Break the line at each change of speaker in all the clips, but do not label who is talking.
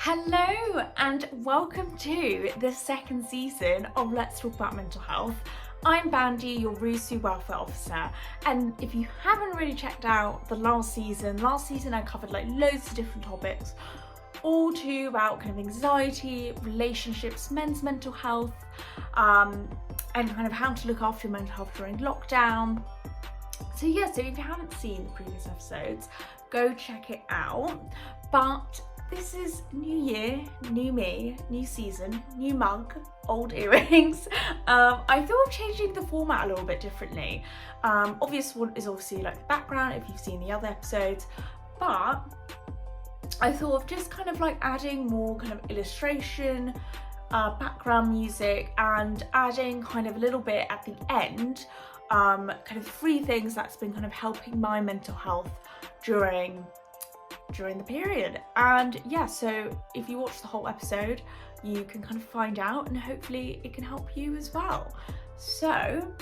Hello and welcome to the second season of Let's Talk About Mental Health. I'm Bandy, your Rusu Welfare Officer, and if you haven't really checked out the last season I covered loads of different topics, all too about kind of anxiety, relationships, men's mental health, and kind of how to look after your mental health during lockdown. So if you haven't seen the previous episodes, go check it out. But this is new year, new me, new season, new mug, old earrings. I thought of changing the format a little bit differently. Obvious one is obviously the background if you've seen the other episodes, but I thought of just kind of adding more kind of illustration, background music, and adding kind of a little bit at the end, kind of 3 things that's been kind of helping my mental health during the period. And so if you watch the whole episode, you can kind of find out, and hopefully it can help you as well. So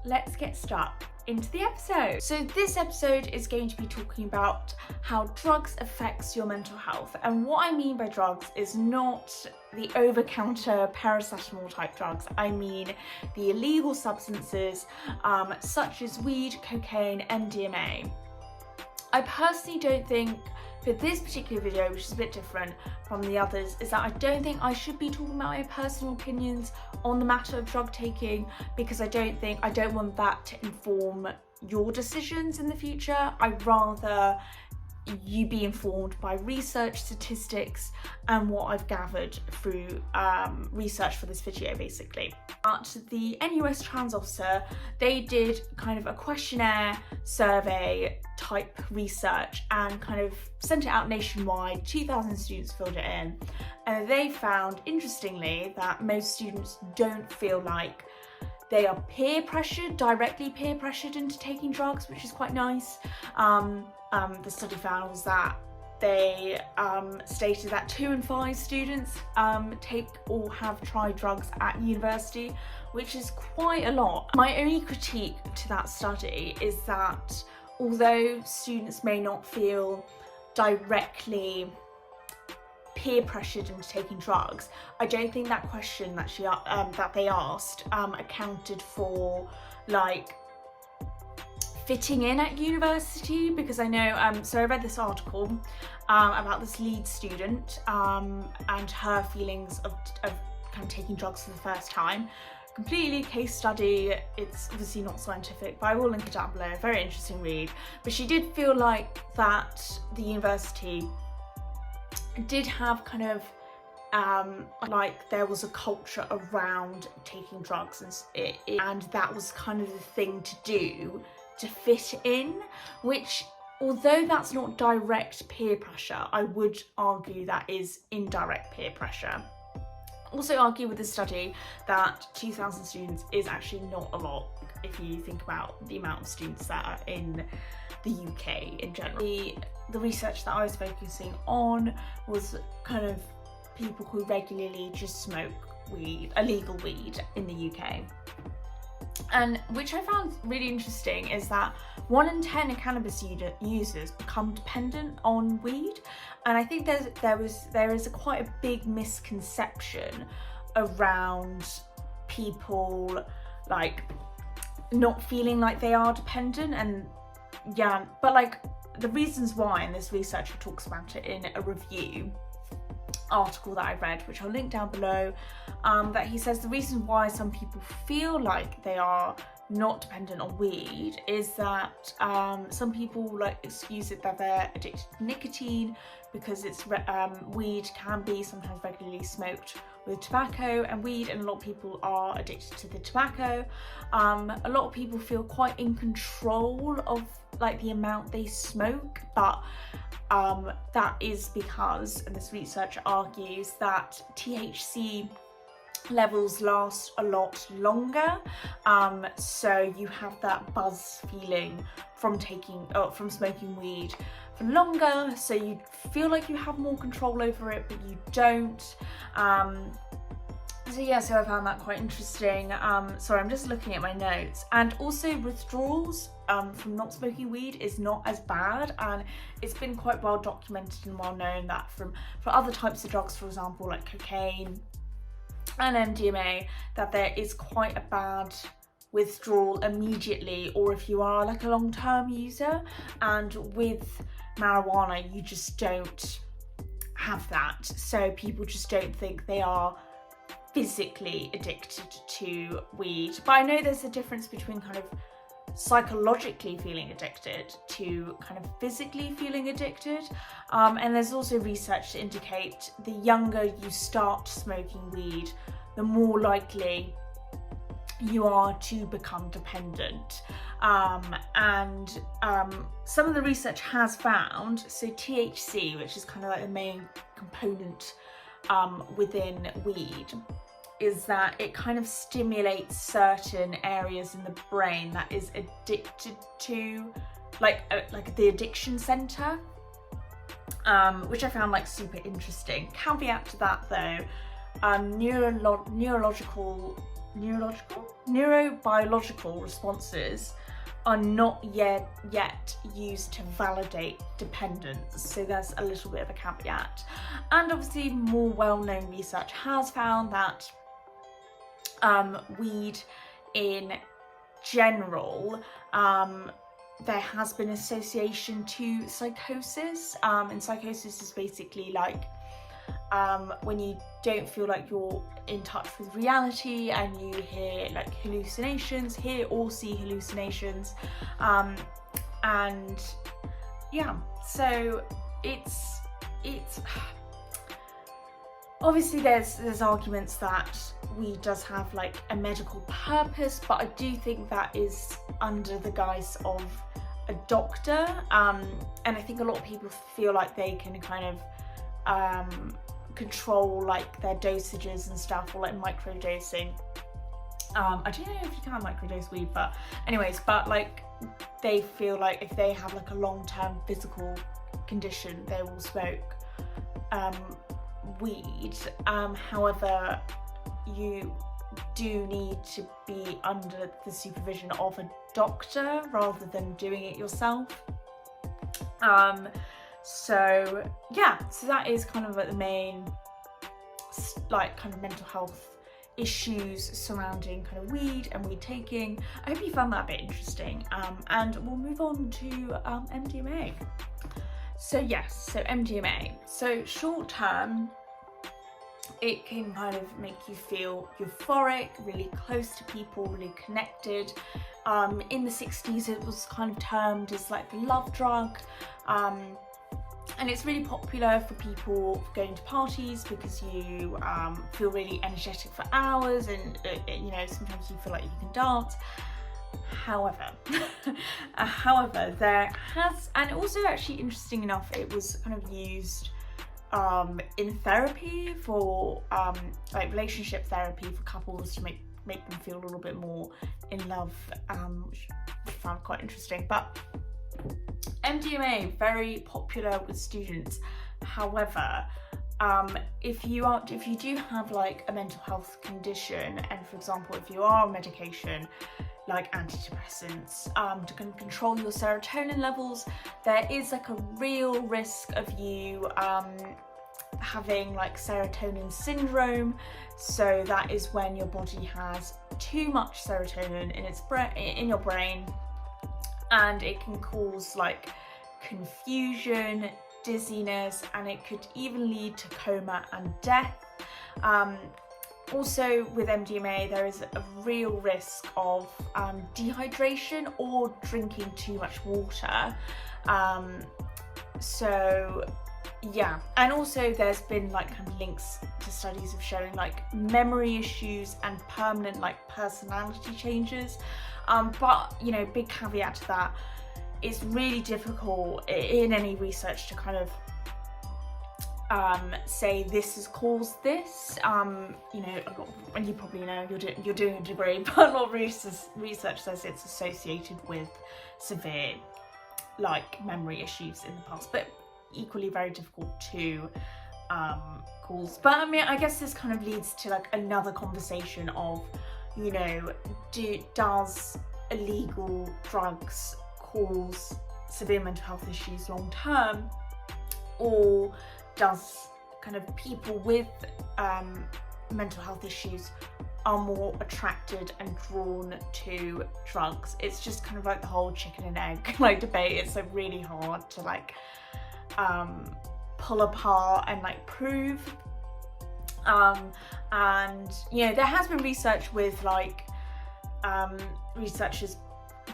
let's get stuck into the episode. So this episode is going to be talking about how drugs affects your mental health. And what I mean by drugs is not the over-counter paracetamol type drugs. I mean the illegal substances such as weed, cocaine, MDMA. I personally don't think, for this particular video, which is a bit different from the others, is that I don't think I should be talking about my personal opinions on the matter of drug taking, because I don't want that to inform your decisions in the future. I'd rather you be informed by research, statistics, and what I've gathered through research for this video, basically. But the NUS Trans Officer, they did kind of a questionnaire survey type research and kind of sent it out nationwide. 2,000 students filled it in, and they found, interestingly, that most students don't feel like they are directly peer pressured into taking drugs, which is quite nice. The study found was that they stated that 2 in 5 students take or have tried drugs at university, which is quite a lot. My only critique to that study is that although students may not feel directly peer pressured into taking drugs, I don't think that question that they asked accounted for fitting in at university, because I know, so I read this article about this Leeds student and her feelings of kind of taking drugs for the first time. Completely case study, it's obviously not scientific, but I will link it down below, very interesting read. But she did feel like that the university did have kind of there was a culture around taking drugs, and that was kind of the thing to do to fit in, which, although that's not direct peer pressure, I would argue that is indirect peer pressure. Also argue with this study that 2,000 students is actually not a lot if you think about the amount of students that are in the UK in general. The research that I was focusing on was kind of people who regularly just smoke weed, illegal weed in the UK. And which I found really interesting is that 1 in 10 cannabis users become dependent on weed, and I think there is quite a big misconception around people not feeling like they are dependent, and but the reasons why, and this researcher talks about it in a review article that I read, which I'll link down below, that he says the reason why some people feel like they are not dependent on weed is that some people excuse it that they're addicted to nicotine, because it's weed can be sometimes regularly smoked with tobacco and weed, and a lot of people are addicted to the tobacco. A lot of people feel quite in control of the amount they smoke, but that is because, and this research argues, that THC levels last a lot longer, so you have that buzz feeling from smoking weed for longer, so you feel like you have more control over it, but you don't. So I found that quite interesting. Sorry, I'm just looking at my notes. And also withdrawals from not smoking weed is not as bad, and it's been quite well documented and well known that for other types of drugs, for example, like cocaine and MDMA, that there is quite a bad withdrawal immediately, or if you are like a long-term user. And with marijuana, you just don't have that. So people just don't think they are physically addicted to weed. But I know there's a difference between kind of psychologically feeling addicted to kind of physically feeling addicted. And there's also research to indicate the younger you start smoking weed, the more likely you are to become dependent. Some of the research has found, so THC, which is kind of like the main component within weed, is that it kind of stimulates certain areas in the brain that is addicted to, like the addiction center, which I found like super interesting. Caveat to that though, neurobiological responses are not yet used to validate dependence, so there's a little bit of a caveat. And obviously more well-known research has found that weed in general, there has been association to psychosis, and psychosis is basically like when you don't feel like you're in touch with reality and you hear like hallucinations, hear or see hallucinations, and yeah, so it's obviously there's arguments that weed does have like a medical purpose, but I do think that is under the guise of a doctor, and I think a lot of people feel like they can kind of control like their dosages and stuff, or like microdosing. I don't know if you can microdose weed, but anyways, but like they feel like if they have like a long-term physical condition, they will smoke weed. However, you do need to be under the supervision of a doctor rather than doing it yourself. So yeah, so that is kind of like the main like kind of mental health issues surrounding kind of weed and weed taking. I hope you found that a bit interesting, and we'll move on to MDMA. So yes, so MDMA. So short term, it can kind of make you feel euphoric, really close to people, really connected. In the 60s, it was kind of termed as like the love drug. And it's really popular for people going to parties because you feel really energetic for hours, and you know, sometimes you feel like you can dance. However, there has, and also actually interesting enough, it was kind of used in therapy for like relationship therapy for couples to make them feel a little bit more in love, which I found quite interesting. But MDMA, very popular with students. However, if you do have like a mental health condition, and for example, if you are on medication like antidepressants to control your serotonin levels, there is like a real risk of you having like serotonin syndrome. So that is when your body has too much serotonin in your brain, and it can cause like confusion, dizziness, and it could even lead to coma and death. Also with MDMA, there is a real risk of dehydration or drinking too much water. So yeah, and also there's been like kind of links to studies of showing like memory issues and permanent like personality changes. But you know, big caveat to that, it's really difficult in any research to kind of say this has caused this. You know, and you probably know, you're doing a degree, but a lot of research says it's associated with severe like memory issues in the past, but equally very difficult to cause. But I mean, I guess this kind of leads to like another conversation of, you know, does illegal drugs cause severe mental health issues long term, or does kind of people with mental health issues are more attracted and drawn to drugs? It's just kind of like the whole chicken and egg like debate. It's like really hard to like pull apart and like prove. And you know, there has been research with like researchers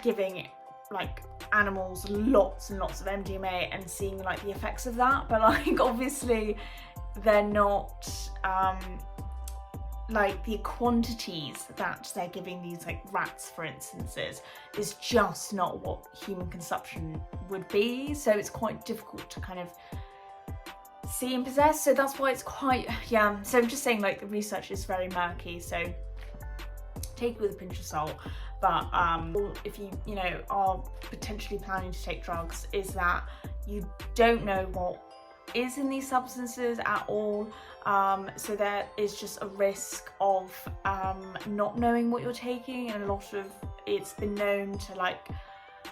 giving like animals lots and lots of MDMA and seeing like the effects of that, but like obviously they're not like the quantities that they're giving these like rats, for instance, is just not what human consumption would be. So it's quite difficult to kind of see and possess. So that's why it's quite, yeah. So I'm just saying like the research is very murky. So take it with a pinch of salt. But if you know, are potentially planning to take drugs, is that you don't know what is in these substances at all. So there is just a risk of not knowing what you're taking, and it's been known to like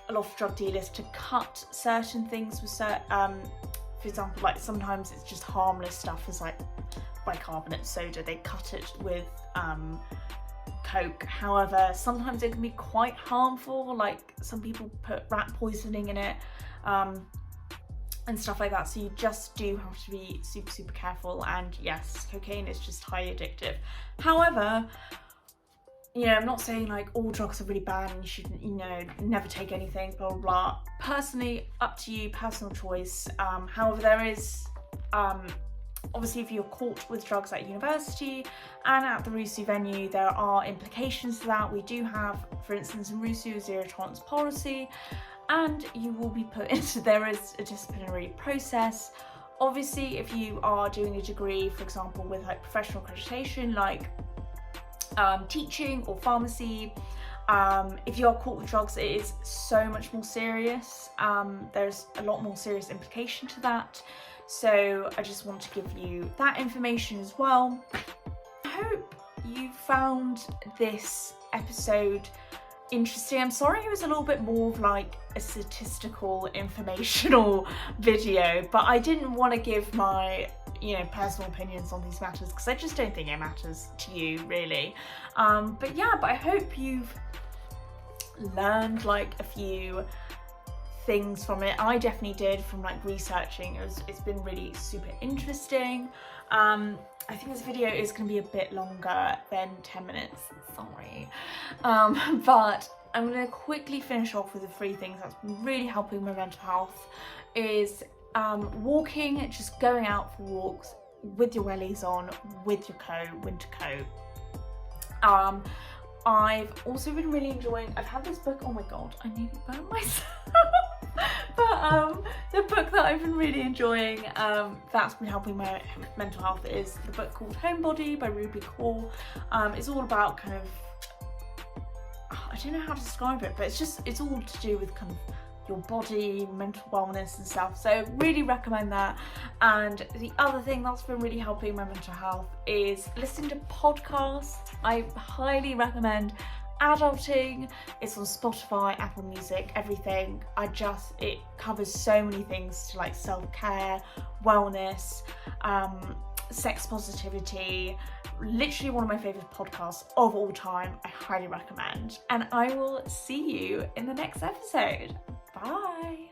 a lot of drug dealers to cut certain things with for example, like sometimes it's just harmless stuff as like bicarbonate soda, they cut it with Coke. However, sometimes it can be quite harmful, like some people put rat poisoning in it and stuff like that. So you just do have to be super careful. And yes, cocaine is just highly addictive. However, you know, I'm not saying like all drugs are really bad and you shouldn't, you know, never take anything, blah blah blah. Personally, up to you, personal choice. However, there is obviously, if you're caught with drugs at university and at the RUSU venue, there are implications to that. We do have, for instance, in RUSU, a zero tolerance policy, and you will be put into, there is a disciplinary process. Obviously, if you are doing a degree, for example, with like professional accreditation, like teaching or pharmacy, if you are caught with drugs, it is so much more serious. There's a lot more serious implication to that. So I just want to give you that information as well. I hope you found this episode interesting. I'm sorry it was a little bit more of like a statistical, informational video, but I didn't want to give my, you know, personal opinions on these matters because I just don't think it matters to you really. But I hope you've learned like a few things from it. I definitely did from like researching. It's been really super interesting. I think this video is going to be a bit longer than 10 minutes, sorry. But I'm going to quickly finish off with the 3 things that's been really helping my mental health is walking, just going out for walks with your wellies on, with your coat, winter coat. I've also been really enjoying, I've had this book, oh my god, I nearly burned myself. But the book that I've been really enjoying, that's been helping my mental health, is the book called Homebody by Ruby Kaur. It's all about kind of, I don't know how to describe it, but it's all to do with kind of your body, mental wellness and stuff. So really recommend that. And the other thing that's been really helping my mental health is listening to podcasts. I highly recommend Adulting. It's on Spotify, Apple Music, everything. It covers so many things to like self-care, wellness, sex positivity. Literally one of my favorite podcasts of all time. I highly recommend. And I will see you in the next episode. Bye.